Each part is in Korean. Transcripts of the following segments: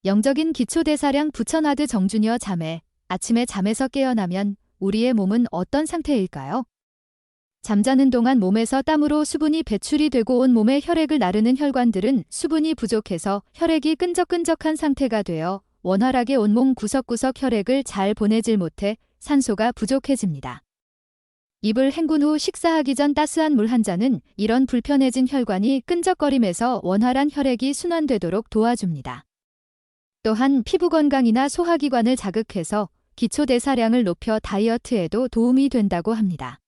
영적인 기초대사량 부처나드 정주녀 자매, 아침에 잠에서 깨어나면 우리의 몸은 어떤 상태일까요? 잠자는 동안 몸에서 땀으로 수분이 배출이 되고 온 몸의 혈액을 나르는 혈관들은 수분이 부족해서 혈액이 끈적끈적한 상태가 되어 원활하게 온몸 구석구석 혈액을 잘 보내질 못해 산소가 부족해집니다. 입을 헹군 후 식사하기 전 따스한 물 한 잔은 이런 불편해진 혈관이 끈적거림에서 원활한 혈액이 순환되도록 도와줍니다. 또한 피부 건강이나 소화기관을 자극해서 기초대사량을 높여 다이어트에도 도움이 된다고 합니다.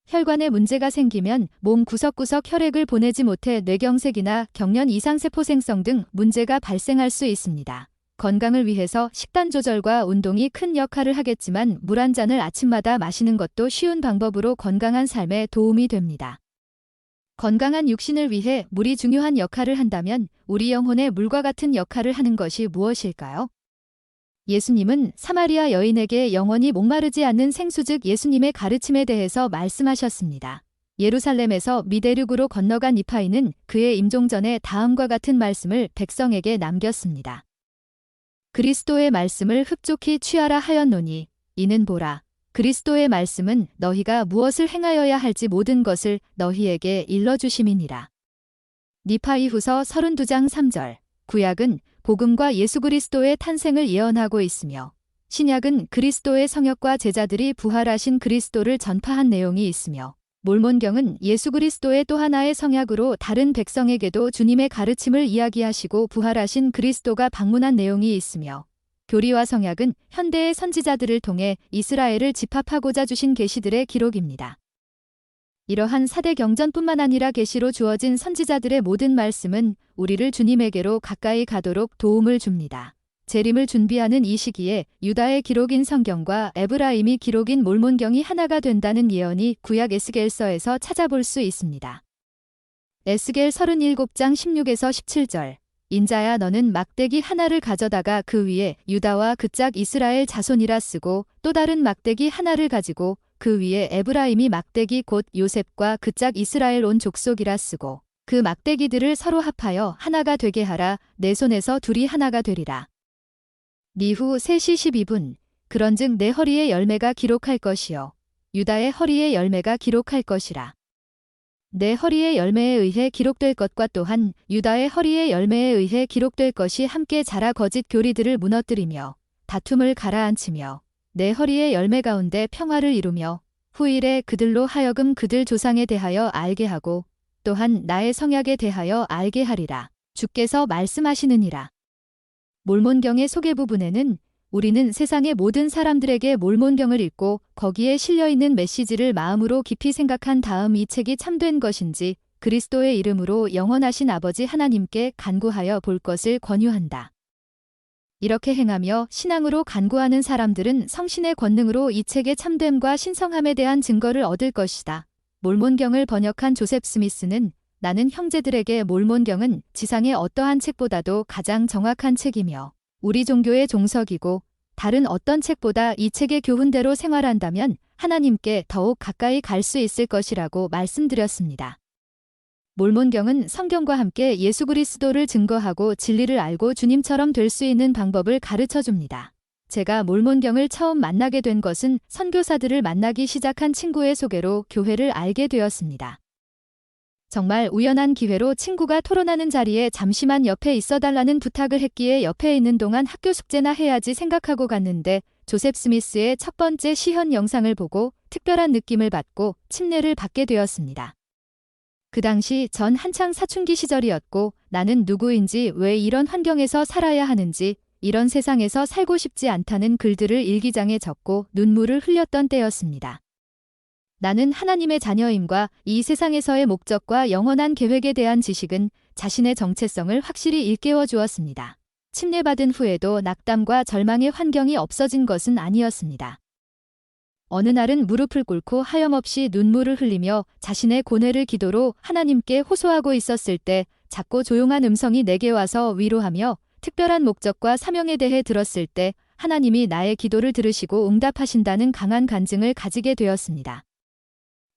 혈관에 문제가 생기면 몸 구석구석 혈액을 보내지 못해 뇌경색이나 경련 이상세포 생성 등 문제가 발생할 수 있습니다. 건강을 위해서 식단 조절과 운동이 큰 역할을 하겠지만 물 한 잔을 아침마다 마시는 것도 쉬운 방법으로 건강한 삶에 도움이 됩니다. 건강한 육신을 위해 물이 중요한 역할을 한다면 우리 영혼의 물과 같은 역할을 하는 것이 무엇일까요? 예수님은 사마리아 여인에게 영원히 목마르지 않는 생수 즉 예수님의 가르침에 대해서 말씀하셨습니다. 예루살렘에서 미대륙으로 건너간 이파이는 그의 임종 전에 다음과 같은 말씀을 백성에게 남겼습니다. 그리스도의 말씀을 흡족히 취하라 하였노니 이는 보라. 그리스도의 말씀은 너희가 무엇을 행하여야 할지 모든 것을 너희에게 일러주심이니라. 니파이후서 32장 3절. 구약은 복음과 예수 그리스도의 탄생을 예언하고 있으며 신약은 그리스도의 성역과 제자들이 부활하신 그리스도를 전파한 내용이 있으며 몰몬경은 예수 그리스도의 또 하나의 성약으로 다른 백성에게도 주님의 가르침을 이야기하시고 부활하신 그리스도가 방문한 내용이 있으며 교리와 성약은 현대의 선지자들을 통해 이스라엘을 집합하고자 주신 계시들의 기록입니다. 이러한 사대 경전뿐만 아니라 계시로 주어진 선지자들의 모든 말씀은 우리를 주님에게로 가까이 가도록 도움을 줍니다. 재림을 준비하는 이 시기에 유다의 기록인 성경과 에브라임이 기록인 몰몬경이 하나가 된다는 예언이 구약 에스겔서에서 찾아볼 수 있습니다. 에스겔 37장 16에서 17절. 인자야 너는 막대기 하나를 가져다가 그 위에 유다와 그 짝 이스라엘 자손이라 쓰고 또 다른 막대기 하나를 가지고 그 위에 에브라임이 막대기 곧 요셉과 그 짝 이스라엘 온 족속이라 쓰고 그 막대기들을 서로 합하여 하나가 되게 하라. 내 손에서 둘이 하나가 되리라. 니후 3시 12분. 그런즉 내 허리의 열매가 기록할 것이요 유다의 허리의 열매가 기록할 것이라. 내 허리의 열매에 의해 기록될 것과 또한 유다의 허리의 열매에 의해 기록될 것이 함께 자라 거짓 교리들을 무너뜨리며 다툼을 가라앉히며 내 허리의 열매 가운데 평화를 이루며 후일에 그들로 하여금 그들 조상에 대하여 알게 하고 또한 나의 성약에 대하여 알게 하리라. 주께서 말씀하시느니라. 몰몬경의 소개 부분에는 우리는 세상의 모든 사람들에게 몰몬경을 읽고 거기에 실려있는 메시지를 마음으로 깊이 생각한 다음 이 책이 참된 것인지 그리스도의 이름으로 영원하신 아버지 하나님께 간구하여 볼 것을 권유한다. 이렇게 행하며 신앙으로 간구하는 사람들은 성신의 권능으로 이 책의 참됨과 신성함에 대한 증거를 얻을 것이다. 몰몬경을 번역한 조셉 스미스는 나는 형제들에게 몰몬경은 지상의 어떠한 책보다도 가장 정확한 책이며 우리 종교의 종석이고 다른 어떤 책보다 이 책의 교훈대로 생활한다면 하나님께 더욱 가까이 갈 수 있을 것이라고 말씀드렸습니다. 몰몬경은 성경과 함께 예수 그리스도를 증거하고 진리를 알고 주님처럼 될 수 있는 방법을 가르쳐줍니다. 제가 몰몬경을 처음 만나게 된 것은 선교사들을 만나기 시작한 친구의 소개로 교회를 알게 되었습니다. 정말 우연한 기회로 친구가 토론하는 자리에 잠시만 옆에 있어달라는 부탁을 했기에 옆에 있는 동안 학교 숙제나 해야지 생각하고 갔는데 조셉 스미스의 첫 번째 시현 영상을 보고 특별한 느낌을 받고 침례를 받게 되었습니다. 그 당시 전 한창 사춘기 시절이었고 나는 누구인지 왜 이런 환경에서 살아야 하는지 이런 세상에서 살고 싶지 않다는 글들을 일기장에 적고 눈물을 흘렸던 때였습니다. 나는 하나님의 자녀임과 이 세상에서의 목적과 영원한 계획에 대한 지식은 자신의 정체성을 확실히 일깨워 주었습니다. 침례받은 후에도 낙담과 절망의 환경이 없어진 것은 아니었습니다. 어느 날은 무릎을 꿇고 하염없이 눈물을 흘리며 자신의 고뇌를 기도로 하나님께 호소하고 있었을 때 작고 조용한 음성이 내게 와서 위로하며 특별한 목적과 사명에 대해 들었을 때 하나님이 나의 기도를 들으시고 응답하신다는 강한 간증을 가지게 되었습니다.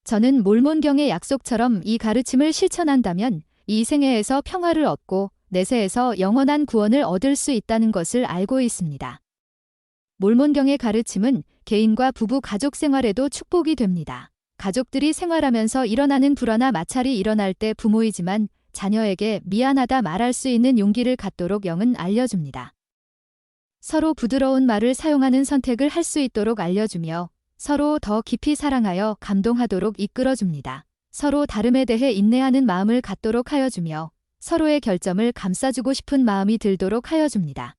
저는 몰몬경의 약속처럼 이 가르침을 실천한다면 이 생애에서 평화를 얻고 내세에서 영원한 구원을 얻을 수 있다는 것을 알고 있습니다. 몰몬경의 가르침은 개인과 부부 가족 생활에도 축복이 됩니다. 가족들이 생활하면서 일어나는 불화나 마찰이 일어날 때 부모이지만 자녀에게 미안하다 말할 수 있는 용기를 갖도록 영은 알려줍니다. 서로 부드러운 말을 사용하는 선택을 할 수 있도록 알려주며 서로 더 깊이 사랑하여 감동하도록 이끌어줍니다. 서로 다름에 대해 인내하는 마음을 갖도록 하여주며 서로의 결점을 감싸주고 싶은 마음이 들도록 하여줍니다.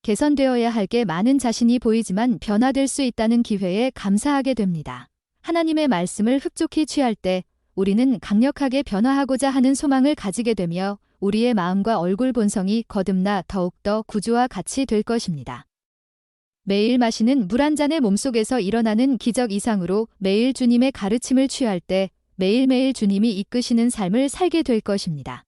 개선되어야 할 게 많은 자신이 보이지만 변화될 수 있다는 기회에 감사하게 됩니다. 하나님의 말씀을 흡족히 취할 때 우리는 강력하게 변화하고자 하는 소망을 가지게 되며 우리의 마음과 얼굴 본성이 거듭나 더욱더 구주와 같이 될 것입니다. 매일 마시는 물 한 잔의 몸속에서 일어나는 기적 이상으로 매일 주님의 가르침을 취할 때 매일매일 주님이 이끄시는 삶을 살게 될 것입니다.